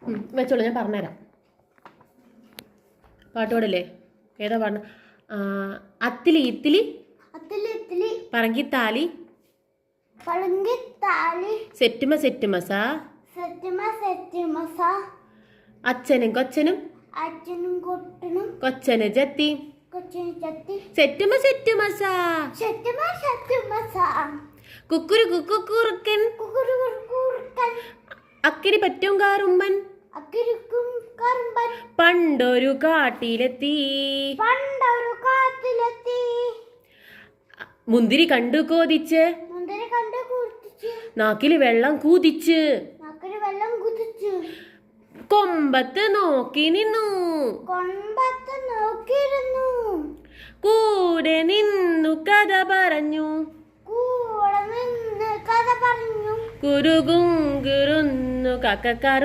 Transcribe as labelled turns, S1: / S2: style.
S1: വെച്ചോളൂ, ഞാൻ പറഞ്ഞുതരാം. പാട്ടുപാടല്ലേ? ഏതാ പാടുന്നത്? അത്തിലി ഇത്തിലി പറങ്കിത്താലി സെറ്റുമ സെറ്റുമസ അച്ഛനും കൊച്ചനും കൊച്ചന് ജത്തി സെറ്റുമ സെറ്റുമസ കുക്കുരു കുക്കുറുക്കൻ അക്കിരി പറ്റും കാറുമ്പൻ പണ്ടൊരു കാട്ടിലെത്തി മുന്തിരി കണ്ടു കോതിച്ച് നാക്കില് വെള്ളം കൂതിച്ച് കൊമ്പത്ത് നോക്കി നിന്നു കൂടെ നിന്നു കഥ പറഞ്ഞു കുരുകും കുറുന്നു കക്കക്കാരു